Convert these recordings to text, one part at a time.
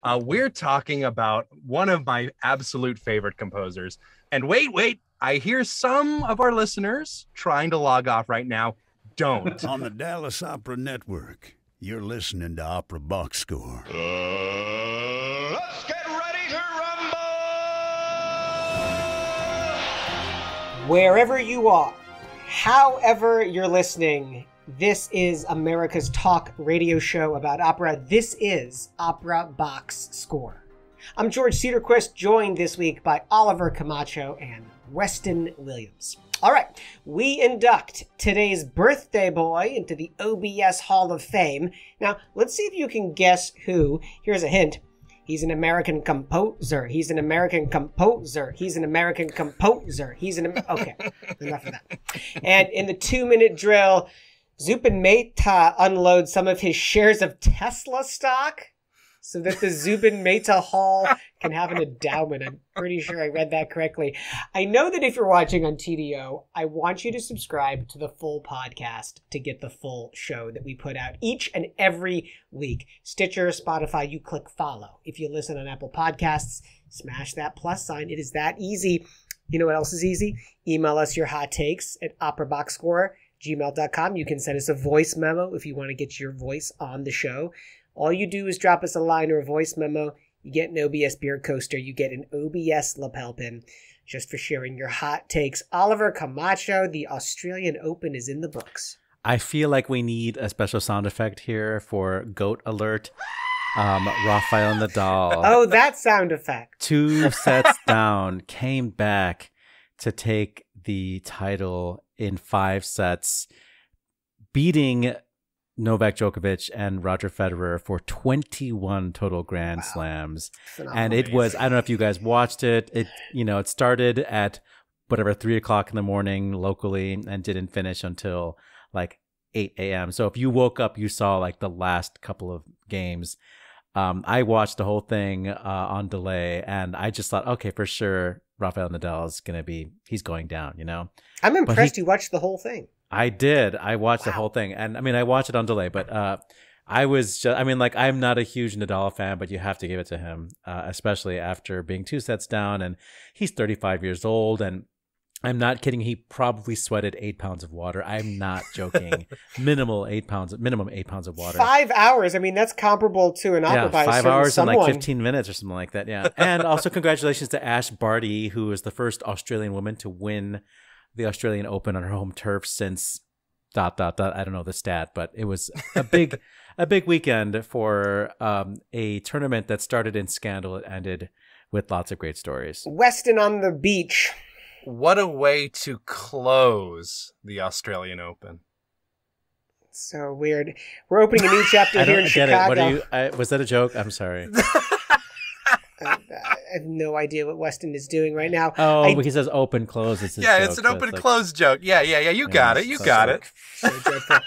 We're talking about one of my absolute favorite composers. And wait, I hear some of our listeners trying to log off right now. Don't. On the Dallas Opera Network, you're listening to Opera Box Score. Let's get ready to rumble! Wherever you are, however you're listening, this is America's talk radio show about opera. This is Opera Box Score. I'm George Cederquist, joined this week by Oliver Camacho and Weston Williams. All right, we induct today's birthday boy into the OBS Hall of Fame. Now, let's see if you can guess who. Here's a hint. He's an American composer. He's an American composer. He's an American composer. Okay, enough of that. And in the 2-minute drill, Zubin Mehta unloads some of his shares of Tesla stock so that the Zubin Mehta Hall can have an endowment. I'm pretty sure I read that correctly. I know that if you're watching on TDO, I want you to subscribe to the full podcast to get the full show that we put out each and every week. Stitcher, Spotify, you click follow. If you listen on Apple Podcasts, smash that plus sign. It is that easy. You know what else is easy? Email us your hot takes at operaboxscore@gmail.com. You can send us a voice memo if you want to get your voice on the show. All you do is drop us a line or a voice memo. You get an OBS beer coaster. You get an OBS lapel pin just for sharing your hot takes. Oliver Camacho, the Australian Open is in the books. I feel like we need a special sound effect here for Goat Alert. Rafael Nadal. Oh, that sound effect. 2 sets down, came back to take the title in 5 sets, beating Novak Djokovic and Roger Federer for 21 total Grand Slams. Phenomenal. And it was, I don't know if you guys watched it. It started at whatever 3 o'clock in the morning locally and didn't finish until like 8 a.m. So if you woke up, you saw like the last couple of games. I watched the whole thing on delay, and I just thought, okay, for sure, Rafael Nadal is he's going down, I'm impressed you watched the whole thing. I did. I watched the whole thing. And I mean, I watched it on delay, but I'm not a huge Nadal fan, but you have to give it to him, especially after being 2 sets down. And he's 35 years old. And I'm not kidding. He probably sweated 8 pounds of water. I'm not joking. minimum 8 pounds of water. 5 hours. I mean, that's comparable to an opera by 5 hours someone. and like 15 minutes or something like that. Yeah. And also congratulations to Ash Barty, who is the first Australian woman to win the Australian Open on her home turf since ... I don't know the stat, but it was a big weekend for a tournament that started in scandal. It ended with lots of great stories. Weston on the beach. What a way to close the Australian Open. So weird. We're opening a new chapter here in Chicago. Was that a joke? I'm sorry. I have no idea what Weston is doing right now. Oh, but he says open, close. It's it's an open, close joke. Yeah. You got it. You got it. So dreadful.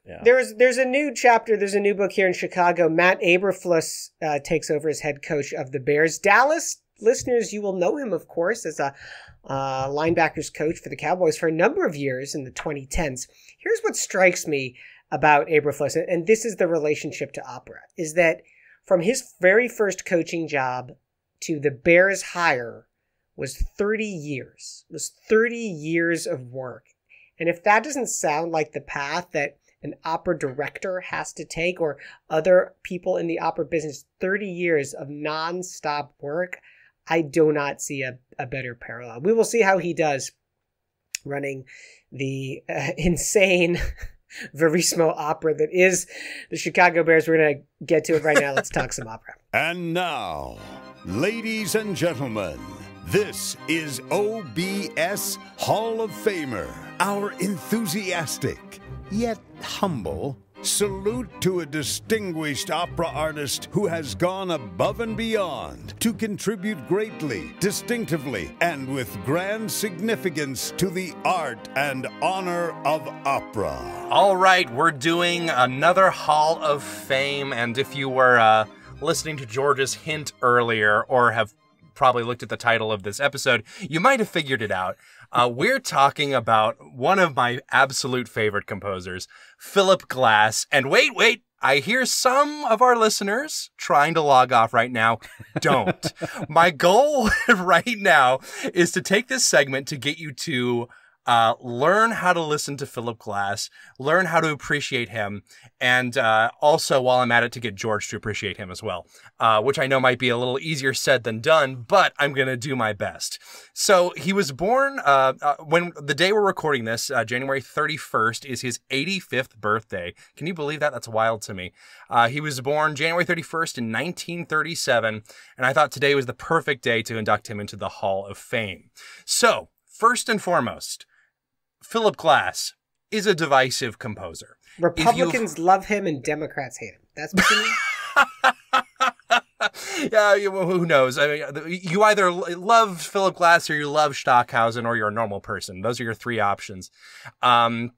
Yeah. There's a new chapter. There's a new book here in Chicago. Matt Aberfluss takes over as head coach of the Bears. Dallas listeners, you will know him, of course, as a linebackers coach for the Cowboys for a number of years in the 2010s. Here's what strikes me about Aberfluss, and this is the relationship to opera, is that from his very first coaching job to the Bears hire was 30 years. It was 30 years of work. And if that doesn't sound like the path that an opera director has to take or other people in the opera business, 30 years of nonstop work, I do not see a better parallel. We will see how he does running the insane Verismo opera that is the Chicago Bears. We're going to get to it right now. Let's talk some opera. And now, ladies and gentlemen, this is OBS Hall of Famer, our enthusiastic yet humble salute to a distinguished opera artist who has gone above and beyond to contribute greatly, distinctively, and with grand significance to the art and honor of opera. All right, we're doing another Hall of Fame, and if you were listening to George's hint earlier or have probably looked at the title of this episode, you might have figured it out. We're talking about one of my absolute favorite composers, Philip Glass. And wait, I hear some of our listeners trying to log off right now. Don't. My goal right now is to take this segment to get you to learn how to listen to Philip Glass, learn how to appreciate him, and also, while I'm at it, to get George to appreciate him as well, which I know might be a little easier said than done, but I'm going to do my best. So he was born when the day we're recording this, January 31st, is his 85th birthday. Can you believe that? That's wild to me. He was born January 31st in 1937, and I thought today was the perfect day to induct him into the Hall of Fame. So, first and foremost, Philip Glass is a divisive composer. Republicans love him and Democrats hate him. That's what you mean? Yeah, who knows? I mean, you either love Philip Glass or you love Stockhausen or you're a normal person. Those are your three options. I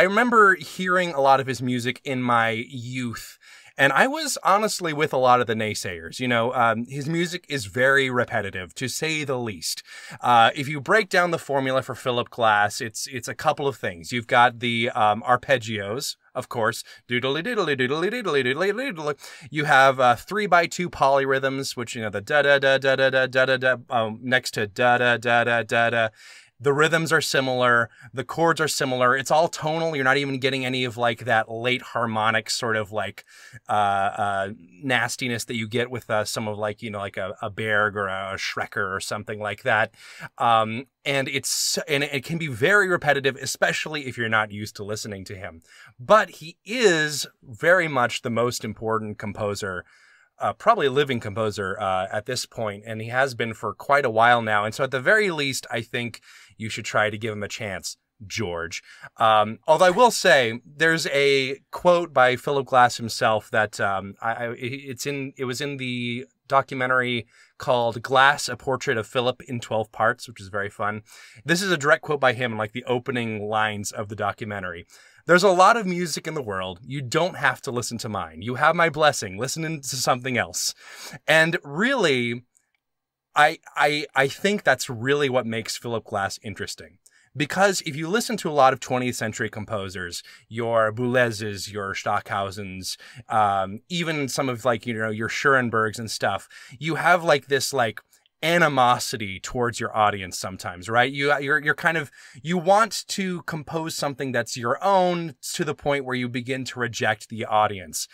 remember hearing a lot of his music in my youth. And I was honestly with a lot of the naysayers. You know, his music is very repetitive, to say the least. If you break down the formula for Philip Glass, it's a couple of things. You've got the arpeggios, of course. Doodly doodly doodly doodly doodly doodly. You have 3x2 polyrhythms, which, you know, the da da da da da da da da next to da da da da da da. The rhythms are similar. The chords are similar. It's all tonal. You're not even getting any of like that late harmonic sort of like nastiness that you get with some of like, you know, like a Berg or a Schrecker or something like that. And it can be very repetitive, especially if you're not used to listening to him. But he is very much the most important composer, probably a living composer at this point, and he has been for quite a while now. And so at the very least, I think you should try to give him a chance, George. Although I will say, there's a quote by Philip Glass himself that it was in the documentary called Glass, A Portrait of Philip in 12 Parts, which is very fun. This is a direct quote by him in like the opening lines of the documentary. There's a lot of music in the world. You don't have to listen to mine. You have my blessing. Listen to something else. And really, I think that's really what makes Philip Glass interesting. Because if you listen to a lot of 20th century composers, your Boulez's, your Stockhausens, even some of like, you know, your Schoenbergs and stuff, you have like this like animosity towards your audience sometimes, right? You're kind of, you want to compose something that's your own to the point where you begin to reject the audience.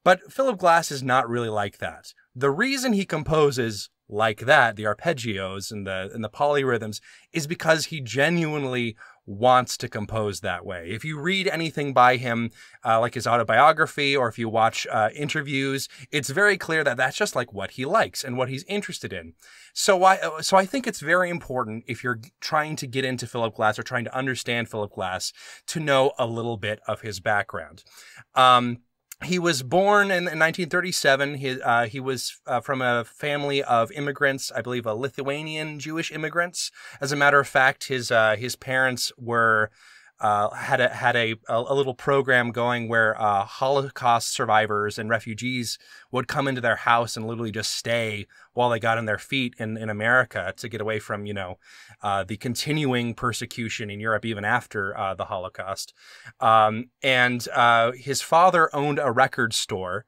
But Philip Glass is not really like that. The reason he composes like that, the arpeggios and the polyrhythms, is because he genuinely wants to compose that way. If you read anything by him, like his autobiography, or if you watch interviews, it's very clear that that's just like what he likes and what he's interested in. So I think it's very important, if you're trying to get into Philip Glass or trying to understand Philip Glass, to know a little bit of his background. He was born in 1937. He was from a family of immigrants, I believe, Lithuanian Jewish immigrants. As a matter of fact, his parents were had a little program going where Holocaust survivors and refugees would come into their house and literally just stay while they got on their feet in America to get away from, you know, the continuing persecution in Europe even after the Holocaust. And his father owned a record store.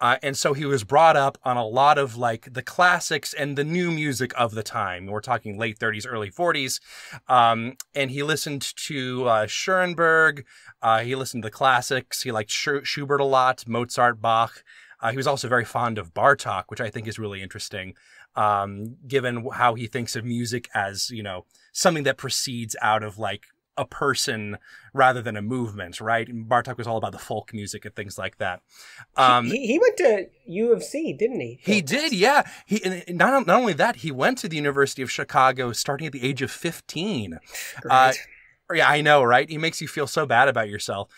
And so he was brought up on a lot of like the classics and the new music of the time. We're talking late 30s, early 40s. And he listened to Schoenberg. He listened to the classics. He liked Schubert a lot, Mozart, Bach. He was also very fond of Bartok, which I think is really interesting, given how he thinks of music as, you know, something that proceeds out of like a person rather than a movement, right? And Bartok was all about the folk music and things like that. He went to U of C, didn't he? He did, yeah. He not only that, he went to the University of Chicago starting at the age of 15. Yeah, I know, right? He makes you feel so bad about yourself.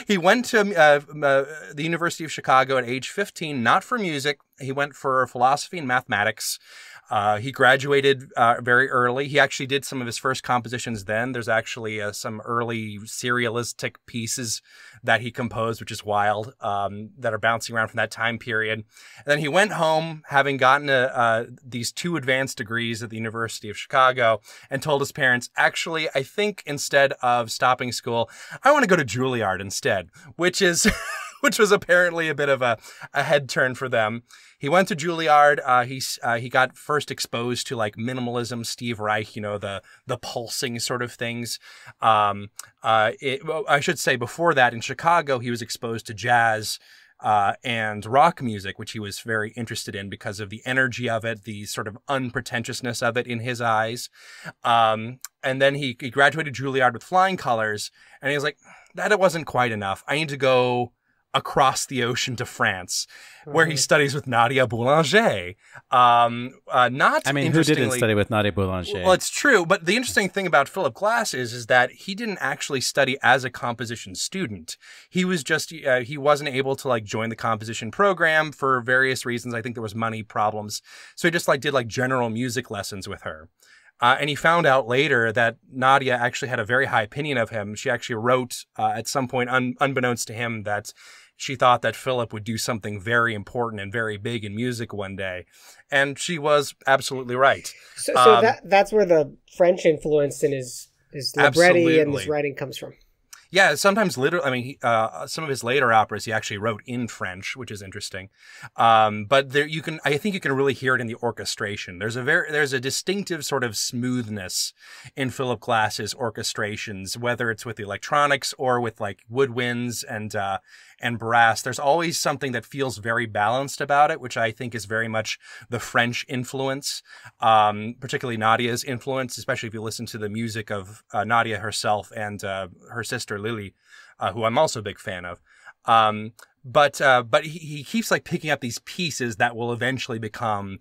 He went to the University of Chicago at age 15, not for music, He went for philosophy and mathematics. He graduated very early. He actually did some of his first compositions then. There's actually some early serialistic pieces that he composed, which is wild, that are bouncing around from that time period. And then he went home, having gotten these 2 advanced degrees at the University of Chicago, and told his parents, actually, I think instead of stopping school, I want to go to Juilliard instead, which is... which was apparently a bit of a head turn for them. He went to Juilliard. He got first exposed to like minimalism, Steve Reich, you know, the pulsing sort of things. I should say before that in Chicago, he was exposed to jazz and rock music, which he was very interested in because of the energy of it, the sort of unpretentiousness of it in his eyes. And then he graduated Juilliard with flying colors, and he was like, that it wasn't quite enough. I need to go across the ocean to France, where he studies with Nadia Boulanger. Who didn't study with Nadia Boulanger? Well, it's true, but the interesting thing about Philip Glass is that he didn't actually study as a composition student. He was just, he wasn't able to like join the composition program for various reasons. I think there was money problems. So he just like did like general music lessons with her. And he found out later that Nadia actually had a very high opinion of him. She actually wrote at some point, unbeknownst to him, that she thought that Philip would do something very important and very big in music one day. And she was absolutely right. So that's where the French influence in his libretti and his writing comes from. Yeah, sometimes literally, some of his later operas he actually wrote in French, which is interesting. But there I think you can really hear it in the orchestration. There's a distinctive sort of smoothness in Philip Glass's orchestrations, whether it's with the electronics or with like woodwinds and brass. There's always something that feels very balanced about it, which I think is very much the French influence, particularly Nadia's influence, especially if you listen to the music of Nadia herself and her sister Lily, who I'm also a big fan of. But he keeps like picking up these pieces that will eventually become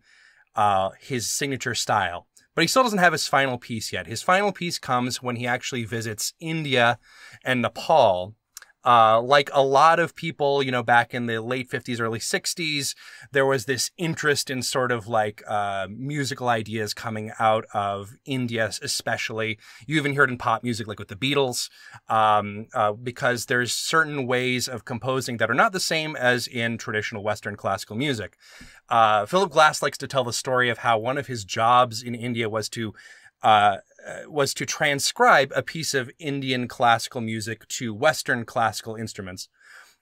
his signature style. But he still doesn't have his final piece yet. His final piece comes when he actually visits India and Nepal. Like a lot of people, you know, back in the late 50s, early 60s, there was this interest in sort of like musical ideas coming out of India, especially. You even heard in pop music, like with the Beatles, because there's certain ways of composing that are not the same as in traditional Western classical music. Philip Glass likes to tell the story of how one of his jobs in India was to transcribe a piece of Indian classical music to Western classical instruments.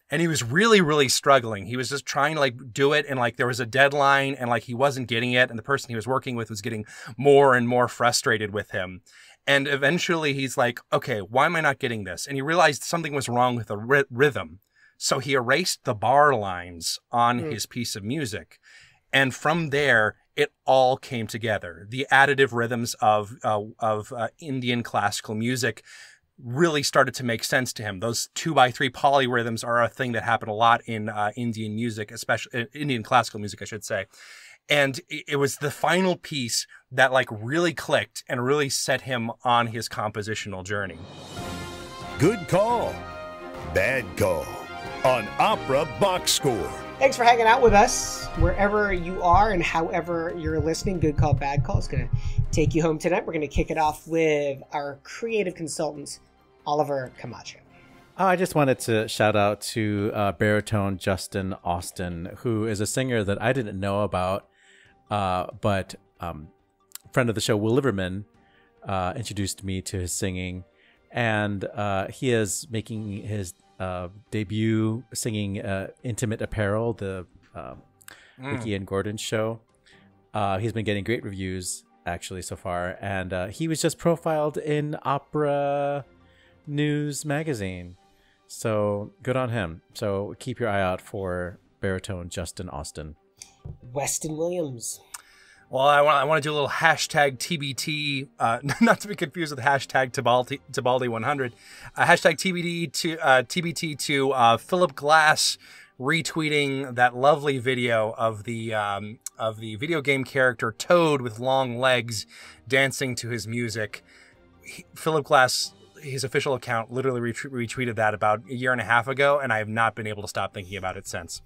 And he was really, really struggling. He was just trying to like do it. And like there was a deadline and like he wasn't getting it. And the person he was working with was getting more and more frustrated with him. And eventually he's like, okay, why am I not getting this? And he realized something was wrong with the rhythm. So he erased the bar lines on his piece of music. And from there, it all came together. The additive rhythms of Indian classical music really started to make sense to him. Those 2x3 polyrhythms are a thing that happen a lot in Indian music, especially Indian classical music, I should say. And it was the final piece that like really clicked and really set him on his compositional journey. Good call. Bad call on Opera Box Score. Thanks for hanging out with us wherever you are and however you're listening. Good call, bad call. It's going to take you home tonight. We're going to kick it off with our creative consultant, Oliver Camacho. I just wanted to shout out to baritone Justin Austin, who is a singer that I didn't know about, but friend of the show, Will Liverman, introduced me to his singing, and he is making his debut singing Intimate Apparel, the Ricky and Gordon show. He's been getting great reviews actually so far, and he was just profiled in Opera News magazine, so good on him. So keep your eye out for baritone Justin Austin. Weston Williams. Well, I want to do a little hashtag TBT, not to be confused with hashtag Tibaldi 100. Hashtag TBT to Philip Glass retweeting that lovely video of the video game character Toad with long legs dancing to his music. Philip Glass, his official account, literally retweeted that about a year and a half ago, and I have not been able to stop thinking about it since.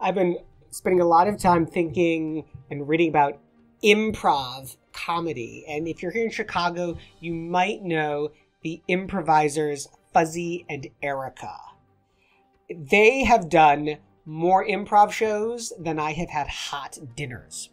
I've been spending a lot of time thinking and reading about improv comedy. And if you're here in Chicago, you might know the improvisers Fuzzy and Erica. They have done more improv shows than I have had hot dinners.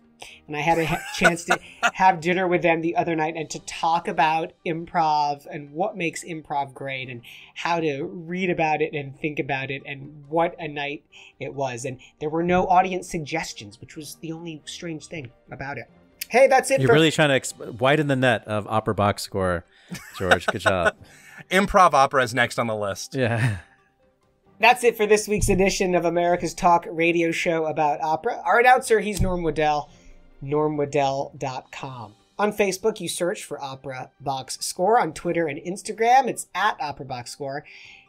And I had a chance to have dinner with them the other night and to talk about improv and what makes improv great and how to read about it and think about it and what a night it was. And there were no audience suggestions, which was the only strange thing about it. Hey, that's it. You're really trying to widen the net of Opera Box Score, George. Good job. Improv opera is next on the list. Yeah. That's it for this week's edition of America's Talk radio show about opera. Our announcer, he's Norm Woodel, normwoodel.com. On Facebook, you search for Opera Box Score. On Twitter and Instagram, it's at Opera Box Score.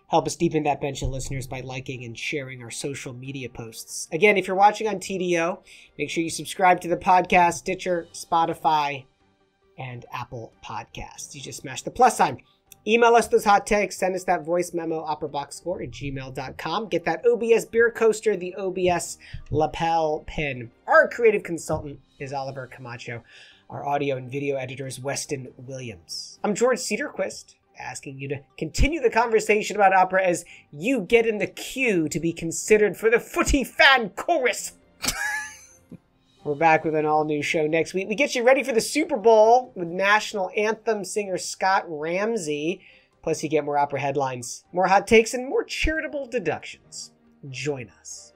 Help us deepen that bench of listeners by liking and sharing our social media posts. Again, if you're watching on TDO, make sure you subscribe to the podcast, Stitcher, Spotify, and Apple Podcasts. You just smash the plus sign. Email us those hot takes. Send us that voice memo, operaboxscore@gmail.com. Get that OBS beer coaster, the OBS lapel pin. Our creative consultant is Oliver Camacho. Our audio and video editor is Weston Williams. I'm George Cederquist, asking you to continue the conversation about opera as you get in the queue to be considered for the Footy Fan Chorus. We're back with an all-new show next week. We get you ready for the Super Bowl with national anthem singer Scott Ramsey. Plus, you get more opera headlines, more hot takes, and more charitable deductions. Join us.